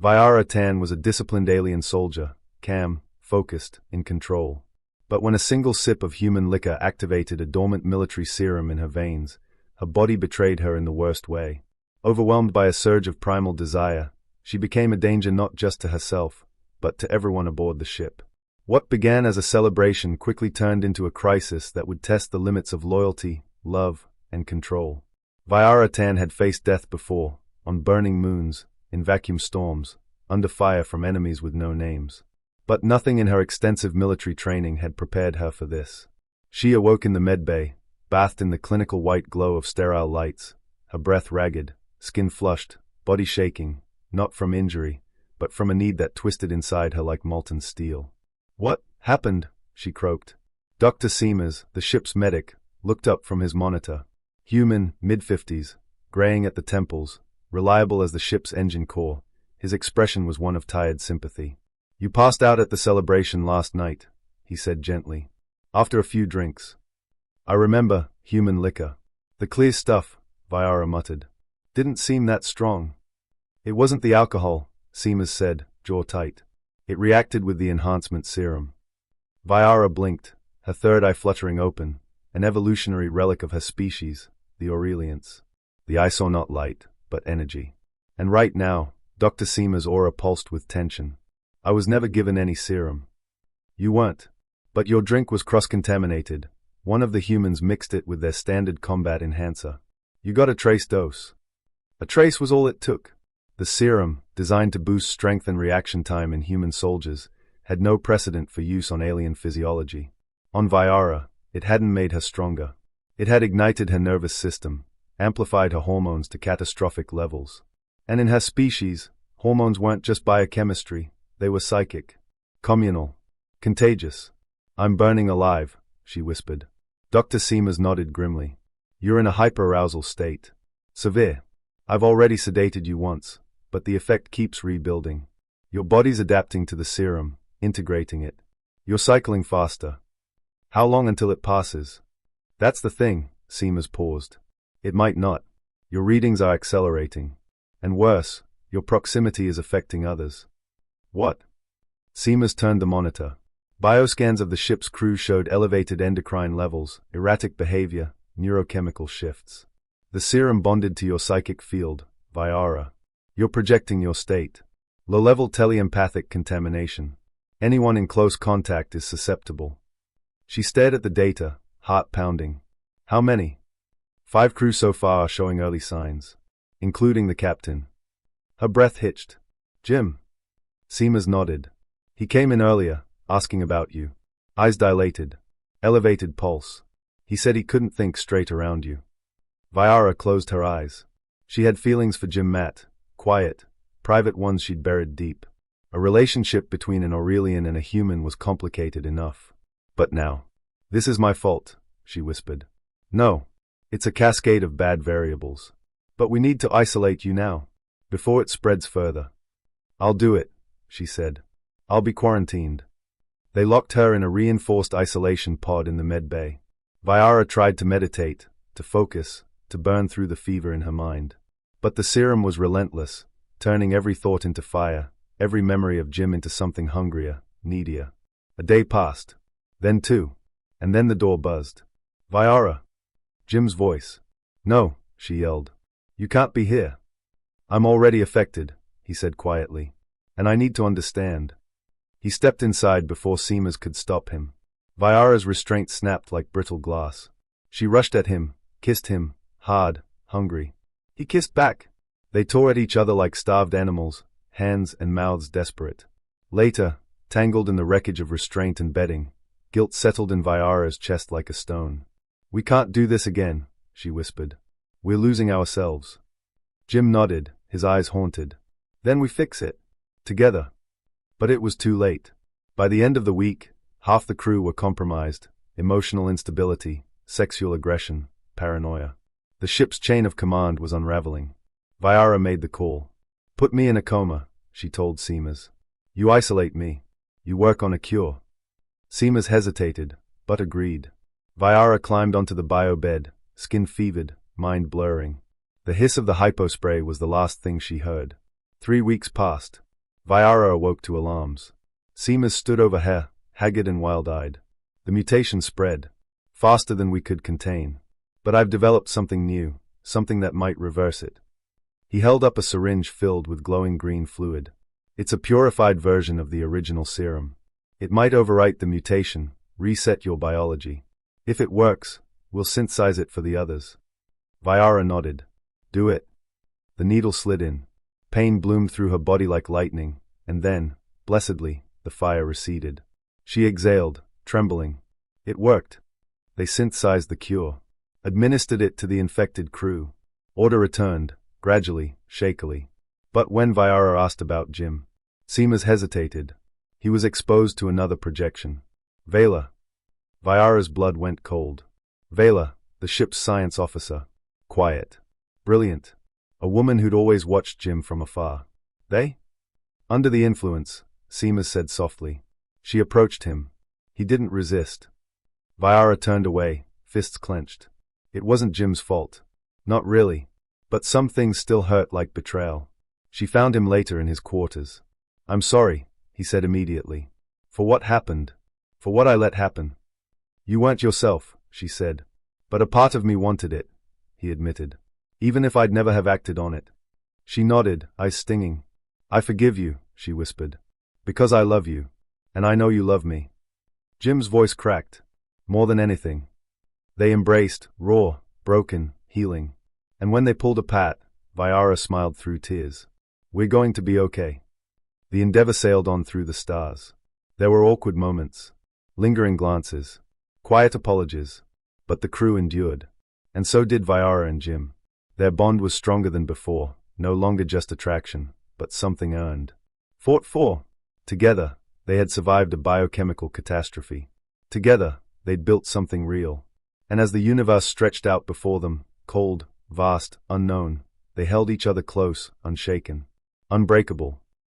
Vyara Tan was a disciplined alien soldier, calm, focused, in control. But when a single sip of human liquor activated a dormant military serum in her veins, her body betrayed her in the worst way. Overwhelmed by a surge of primal desire, she became a danger not just to herself, but to everyone aboard the ship. What began as a celebration quickly turned into a crisis that would test the limits of loyalty, love, and control. Vyara Tan had faced death before, on burning moons, in vacuum storms, under fire from enemies with no names. But nothing in her extensive military training had prepared her for this. She awoke in the medbay, bathed in the clinical white glow of sterile lights, her breath ragged, skin flushed, body shaking, not from injury, but from a need that twisted inside her like molten steel. "What happened?" she croaked. Dr. Seamers, the ship's medic, looked up from his monitor. Human, mid-50s, graying at the temples, reliable as the ship's engine core, his expression was one of tired sympathy. "You passed out at the celebration last night," he said gently. "After a few drinks." "I remember, human liquor. The clear stuff," Vyara muttered. "Didn't seem that strong." "It wasn't the alcohol," Seamers said, jaw tight. "It reacted with the Enhancement Serum." Vyara blinked, her third eye fluttering open, an evolutionary relic of her species, the Aurelians. The eye saw not light, but energy. And right now, Dr. Seamer's aura pulsed with tension. "I was never given any serum." "You weren't. But your drink was cross-contaminated. One of the humans mixed it with their standard combat enhancer. You got a trace dose." A trace was all it took. The serum, designed to boost strength and reaction time in human soldiers, had no precedent for use on alien physiology. On Vyara, it hadn't made her stronger. It had ignited her nervous system, amplified her hormones to catastrophic levels. And in her species, hormones weren't just biochemistry, they were psychic, communal, contagious. "I'm burning alive," she whispered. Dr. Seamers nodded grimly. "You're in a hyperarousal state. Severe. I've already sedated you once, but the effect keeps rebuilding. Your body's adapting to the serum, integrating it. You're cycling faster. How long until it passes?" "That's the thing," Seamers paused. "It might not. Your readings are accelerating. And worse, your proximity is affecting others." "What?" Seamers turned the monitor. Bioscans of the ship's crew showed elevated endocrine levels, erratic behavior, neurochemical shifts. "The serum bonded to your psychic field, Vyara. You're projecting your state. Low-level teleempathic contamination. Anyone in close contact is susceptible." She stared at the data, heart pounding. "How many?" "5 crew so far are showing early signs, including the captain." Her breath hitched. "Jim?" Seamers nodded. "He came in earlier, asking about you." Eyes dilated. Elevated pulse. "He said he couldn't think straight around you." Vyara closed her eyes. She had feelings for Jim Matt, quiet, private ones she'd buried deep. A relationship between an Aurelian and a human was complicated enough. But now, "This is my fault," she whispered. "No. It's a cascade of bad variables. But we need to isolate you now, before it spreads further." "I'll do it," she said. "I'll be quarantined." They locked her in a reinforced isolation pod in the medbay. Vyara tried to meditate, to focus, to burn through the fever in her mind. But the serum was relentless, turning every thought into fire, every memory of Jim into something hungrier, needier. A day passed. Then 2. And then the door buzzed. "Vyara!" Jim's voice. "No," she yelled. "You can't be here." "I'm already affected," he said quietly. "And I need to understand." He stepped inside before Seamers could stop him. Vyara's restraint snapped like brittle glass. She rushed at him, kissed him, hard, hungry. He kissed back. They tore at each other like starved animals, hands and mouths desperate. Later, tangled in the wreckage of restraint and bedding, guilt settled in Vyara's chest like a stone. "We can't do this again," she whispered. "We're losing ourselves." Jim nodded, his eyes haunted. "Then we fix it. Together." But it was too late. By the end of the week, half the crew were compromised, emotional instability, sexual aggression, paranoia. The ship's chain of command was unraveling. Vyara made the call. "Put me in a coma," she told Seamers. "You isolate me. You work on a cure." Seamers hesitated, but agreed. Vyara climbed onto the bio bed, skin fevered, mind blurring. The hiss of the hypo spray was the last thing she heard. 3 weeks passed. Viara awoke to alarms. Seamers stood over her, haggard and wild-eyed. The mutation spread. Faster than we could contain. But I've developed something new, something that might reverse it. He held up a syringe filled with glowing green fluid. It's a purified version of the original serum. It might overwrite the mutation, reset your biology. If it works, we'll synthesize it for the others. Viara nodded. Do it. The needle slid in. Pain bloomed through her body like lightning, and then, blessedly, the fire receded. She exhaled, trembling. It worked. They synthesized the cure. Administered it to the infected crew. Order returned, gradually, shakily. But when Viara asked about Jim, Seamers hesitated. He was exposed to another projection. Vela. Viara's blood went cold. Vela, the ship's science officer. Quiet. Brilliant. A woman who'd always watched Jim from afar. They? Under the influence, Seamers said softly. She approached him. He didn't resist. Viara turned away, fists clenched. It wasn't Jim's fault. Not really. But some things still hurt like betrayal. She found him later in his quarters. I'm sorry, he said immediately. For what happened. For what I let happen. You weren't yourself, she said. But a part of me wanted it, he admitted. Even if I'd never have acted on it. She nodded, eyes stinging. I forgive you, she whispered. Because I love you. And I know you love me. Jim's voice cracked. More than anything. They embraced, raw, broken, healing. And when they pulled apart, Viara smiled through tears. We're going to be okay. The Endeavor sailed on through the stars. There were awkward moments. Lingering glances. Quiet apologies. But the crew endured. And so did Viara and Jim. Their bond was stronger than before, no longer just attraction, but something earned. Fought for. Together, they had survived a biochemical catastrophe. Together, they'd built something real. And as the universe stretched out before them, cold, vast, unknown, they held each other close, unshaken. Unbreakable,